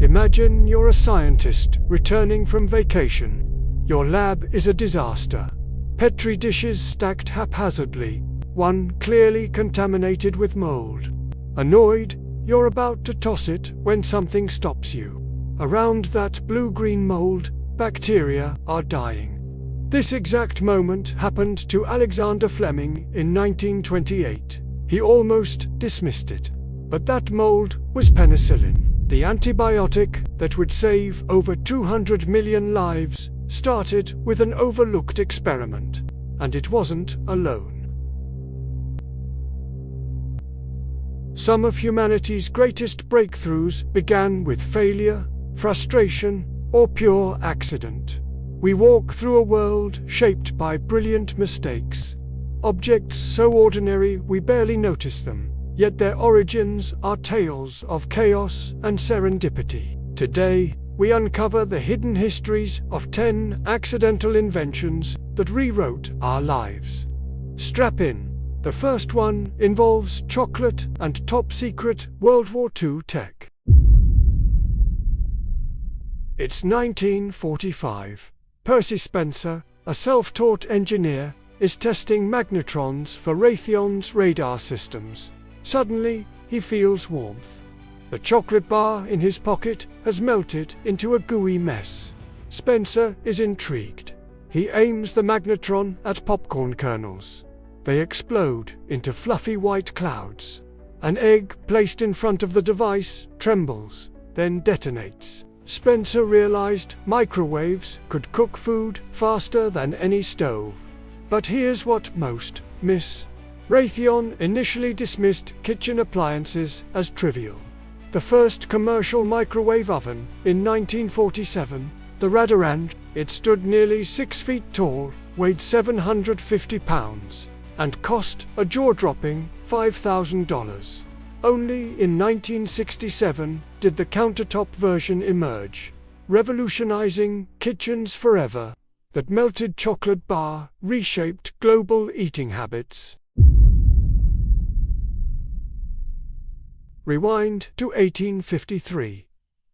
Imagine you're a scientist returning from vacation. Your lab is a disaster. Petri dishes stacked haphazardly, one clearly contaminated with mold. Annoyed, you're about to toss it when something stops you. Around that blue-green mold, bacteria are dying. This exact moment happened to Alexander Fleming in 1928. He almost dismissed it. But that mold was penicillin. The antibiotic that would save over 200 million lives started with an overlooked experiment. And it wasn't alone. Some of humanity's greatest breakthroughs began with failure, frustration, or pure accident. We walk through a world shaped by brilliant mistakes. Objects so ordinary we barely notice them, yet their origins are tales of chaos and serendipity. Today, we uncover the hidden histories of 10 accidental inventions that rewrote our lives. Strap in. The first one involves chocolate and top-secret World War II tech. It's 1945. Percy Spencer, a self-taught engineer, is testing magnetrons for Raytheon's radar systems. Suddenly, he feels warmth. The chocolate bar in his pocket has melted into a gooey mess. Spencer is intrigued. He aims the magnetron at popcorn kernels. They explode into fluffy white clouds. An egg placed in front of the device trembles, then detonates. Spencer realized microwaves could cook food faster than any stove. But here's what most miss. Raytheon initially dismissed kitchen appliances as trivial. The first commercial microwave oven, in 1947, the Radarand, it stood nearly 6 feet tall, weighed 750 pounds, and cost a jaw-dropping $5,000. Only in 1967 did the countertop version emerge, revolutionizing kitchens forever. That melted chocolate bar reshaped global eating habits. Rewind to 1853.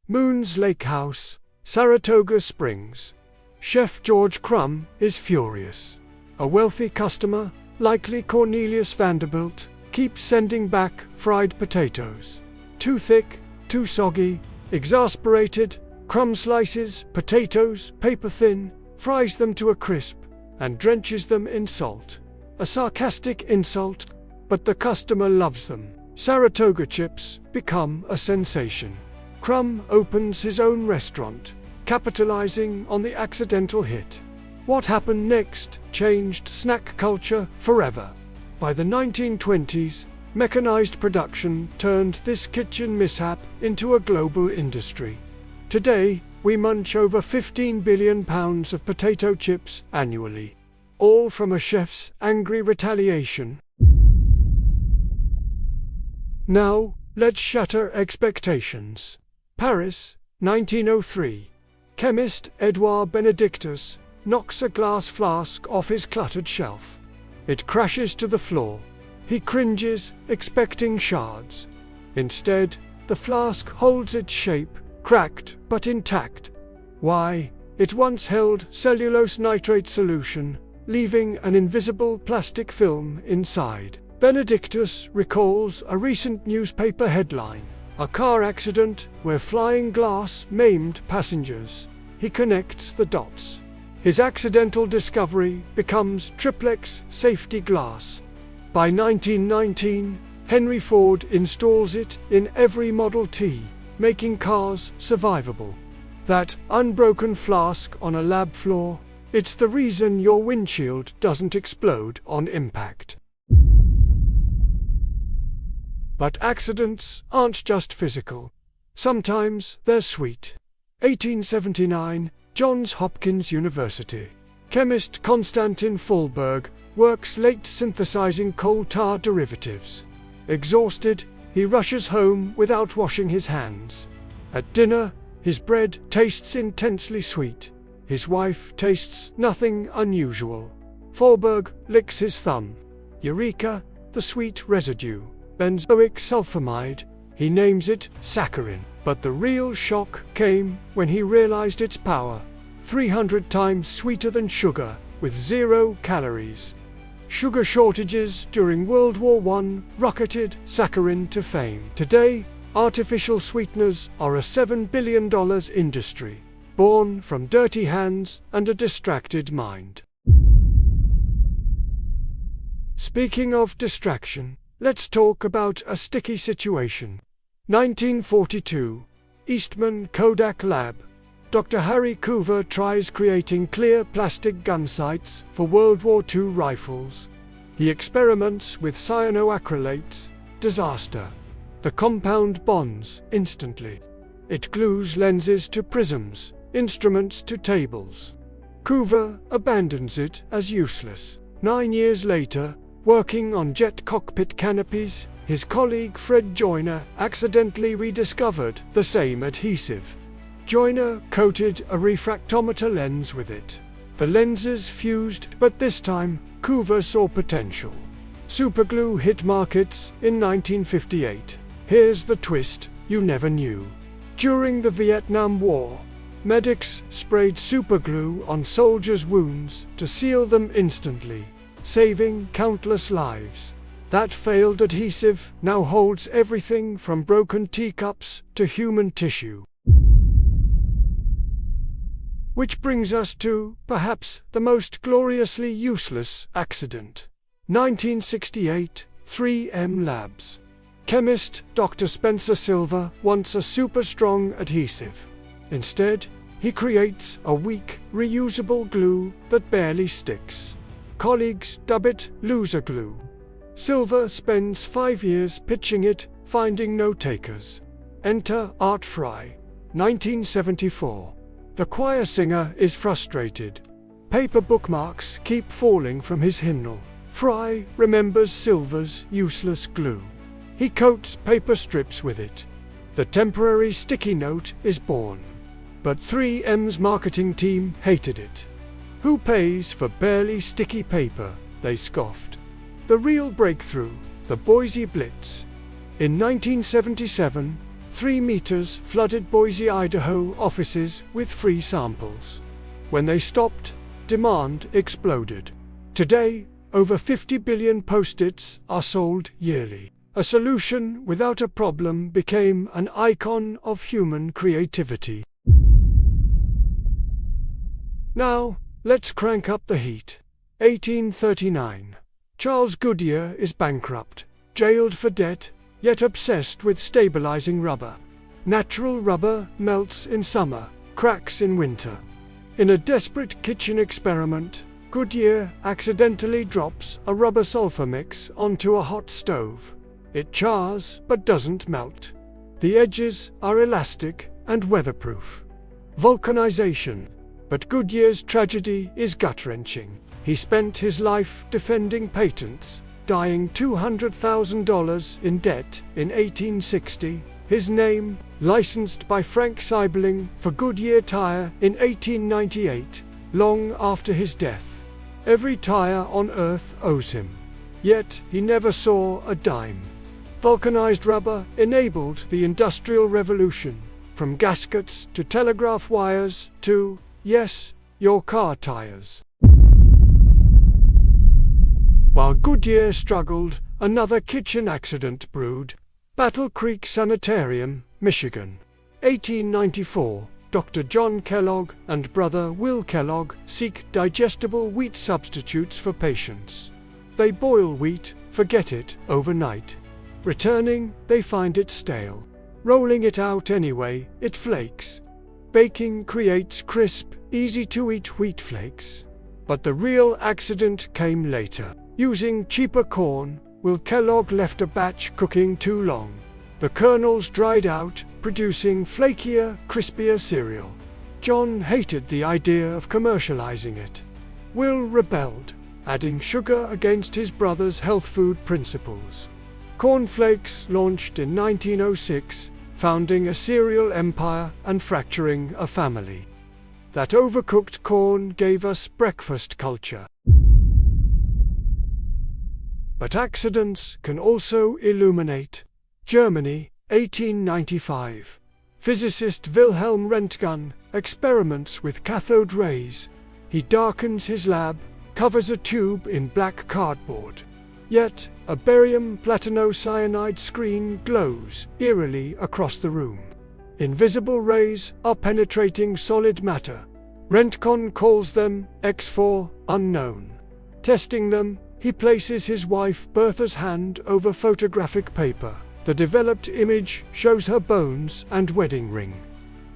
Moon's Lake House, Saratoga Springs. Chef George Crumb is furious. A wealthy customer, likely Cornelius Vanderbilt, keeps sending back fried potatoes. Too thick, too soggy. Exasperated, Crumb slices potatoes paper thin, fries them to a crisp, and drenches them in salt. A sarcastic insult, but the customer loves them. Saratoga chips become a sensation. Crumb opens his own restaurant, capitalizing on the accidental hit. What happened next changed snack culture forever. By the 1920s, mechanized production turned this kitchen mishap into a global industry. Today, we munch over 15 billion pounds of potato chips annually. All from a chef's angry retaliation. Now, let's shatter expectations. Paris, 1903. Chemist Edouard Benedictus knocks a glass flask off his cluttered shelf. It crashes to the floor. He cringes, expecting shards. Instead, the flask holds its shape, cracked but intact. Why? It once held cellulose nitrate solution, leaving an invisible plastic film inside. Benedictus recalls a recent newspaper headline: a car accident where flying glass maimed passengers. He connects the dots. His accidental discovery becomes triplex safety glass. By 1919, Henry Ford installs it in every Model T, making cars survivable. That unbroken flask on a lab floor, it's the reason your windshield doesn't explode on impact. But accidents aren't just physical. Sometimes they're sweet. 1879, Johns Hopkins University. Chemist Konstantin Fallberg works late synthesizing coal tar derivatives. Exhausted, he rushes home without washing his hands. At dinner, his bread tastes intensely sweet. His wife tastes nothing unusual. Fallberg licks his thumb. Eureka, the sweet residue. Benzoic sulfamide. He names it saccharin. But the real shock came when he realized its power. 300 times sweeter than sugar, with 0 calories. Sugar shortages during World War I rocketed saccharin to fame. Today, artificial sweeteners are a $7 billion industry, born from dirty hands and a distracted mind. Speaking of distraction, let's talk about a sticky situation. 1942, Eastman Kodak Lab. Dr. Harry Coover tries creating clear plastic gun sights for World War II rifles. He experiments with cyanoacrylates. Disaster. The compound bonds instantly. It glues lenses to prisms, instruments to tables. Coover abandons it as useless. 9 years later, working on jet cockpit canopies, his colleague Fred Joyner accidentally rediscovered the same adhesive. Joyner coated a refractometer lens with it. The lenses fused, but this time, Coover saw potential. Superglue hit markets in 1958. Here's the twist you never knew. During the Vietnam War, medics sprayed superglue on soldiers' wounds to seal them instantly, saving countless lives. That failed adhesive now holds everything from broken teacups to human tissue. Which brings us to, perhaps, the most gloriously useless accident. 1968, 3M Labs. Chemist Dr. Spencer Silver wants a super strong adhesive. Instead, he creates a weak, reusable glue that barely sticks. Colleagues dub it loser glue. Silver spends 5 years pitching it, finding no takers. Enter Art Fry. 1974. The choir singer is frustrated. Paper bookmarks keep falling from his hymnal. Fry remembers Silver's useless glue. He coats paper strips with it. The temporary sticky note is born. But 3M's marketing team hated it. Who pays for barely sticky paper? They scoffed. The real breakthrough, the Boise Blitz. In 1977, 3 meters flooded Boise, Idaho offices with free samples. When they stopped, demand exploded. Today, over 50 billion Post-its are sold yearly. A solution without a problem became an icon of human creativity. Now, let's crank up the heat. 1839. Charles Goodyear is bankrupt, jailed for debt, yet obsessed with stabilizing rubber. Natural rubber melts in summer, cracks in winter. In a desperate kitchen experiment, Goodyear accidentally drops a rubber sulfur mix onto a hot stove. It chars but doesn't melt. The edges are elastic and weatherproof. Vulcanization. But Goodyear's tragedy is gut-wrenching. He spent his life defending patents, dying $200,000 in debt in 1860. His name, licensed by Frank Siebling for Goodyear Tire in 1898, long after his death. Every tire on Earth owes him. Yet he never saw a dime. Vulcanized rubber enabled the Industrial Revolution, from gaskets to telegraph wires to, yes, your car tires. While Goodyear struggled, another kitchen accident brewed. Battle Creek Sanitarium, Michigan. 1894, Dr. John Kellogg and brother Will Kellogg seek digestible wheat substitutes for patients. They boil wheat, forget it, overnight. Returning, they find it stale. Rolling it out anyway, it flakes. Baking creates crisp, easy-to-eat wheat flakes. But the real accident came later. Using cheaper corn, Will Kellogg left a batch cooking too long. The kernels dried out, producing flakier, crispier cereal. John hated the idea of commercializing it. Will rebelled, adding sugar against his brother's health food principles. Cornflakes launched in 1906, founding a cereal empire and fracturing a family. That overcooked corn gave us breakfast culture. But accidents can also illuminate. Germany, 1895. Physicist Wilhelm Röntgen experiments with cathode rays. He darkens his lab, covers a tube in black cardboard. Yet, a barium platinocyanide screen glows eerily across the room. Invisible rays are penetrating solid matter. Röntgen calls them X4, unknown. Testing them, he places his wife Bertha's hand over photographic paper. The developed image shows her bones and wedding ring.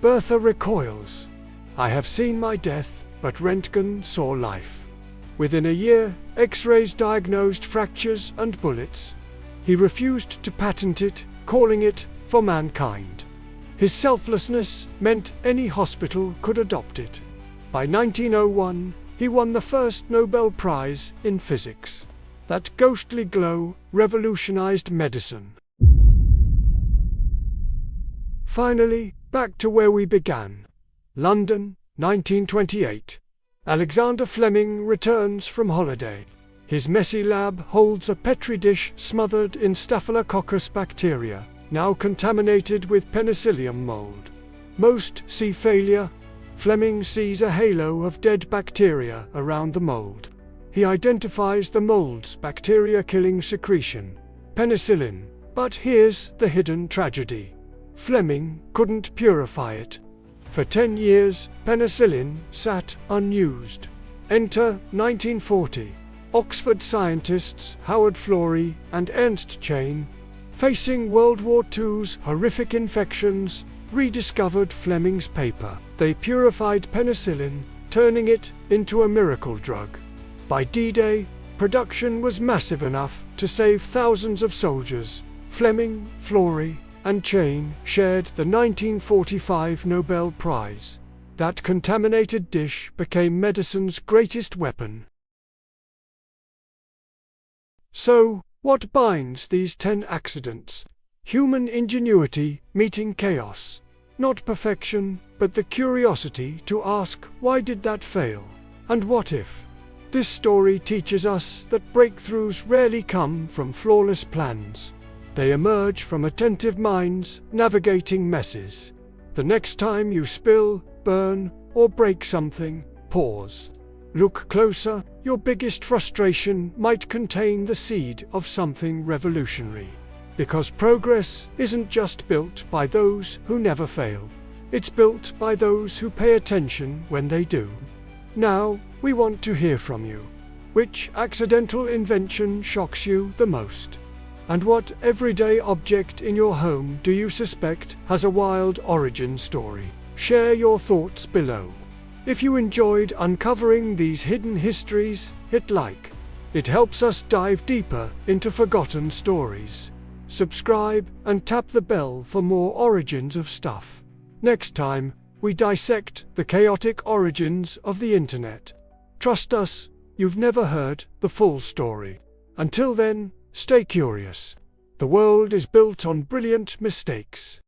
Bertha recoils. I have seen my death, but Röntgen saw life. Within a year, X-rays diagnosed fractures and bullets. He refused to patent it, calling it for mankind. His selflessness meant any hospital could adopt it. By 1901, he won the first Nobel Prize in physics. That ghostly glow revolutionized medicine. Finally, back to where we began. London, 1928. Alexander Fleming returns from holiday. His messy lab holds a petri dish smothered in Staphylococcus bacteria, now contaminated with penicillin mold. Most see failure. Fleming sees a halo of dead bacteria around the mold. He identifies the mold's bacteria-killing secretion, penicillin. But here's the hidden tragedy. Fleming couldn't purify it. For 10 years, penicillin sat unused. Enter 1940. Oxford scientists Howard Florey and Ernst Chain, facing World War II's horrific infections, rediscovered Fleming's paper. They purified penicillin, turning it into a miracle drug. By D-Day, production was massive enough to save thousands of soldiers. Fleming, Florey, and Chain shared the 1945 Nobel Prize. That contaminated dish became medicine's greatest weapon. So, what binds these 10 accidents? Human ingenuity meeting chaos. Not perfection, but the curiosity to ask, why did that fail? And what if? This story teaches us that breakthroughs rarely come from flawless plans. They emerge from attentive minds navigating messes. The next time you spill, burn, or break something, pause. Look closer. Your biggest frustration might contain the seed of something revolutionary. Because progress isn't just built by those who never fail. It's built by those who pay attention when they do. Now, we want to hear from you. Which accidental invention shocks you the most? And what everyday object in your home do you suspect has a wild origin story? Share your thoughts below. If you enjoyed uncovering these hidden histories, hit like. It helps us dive deeper into forgotten stories. Subscribe and tap the bell for more origins of stuff. Next time, we dissect the chaotic origins of the internet. Trust us, you've never heard the full story. Until then, stay curious. The world is built on brilliant mistakes.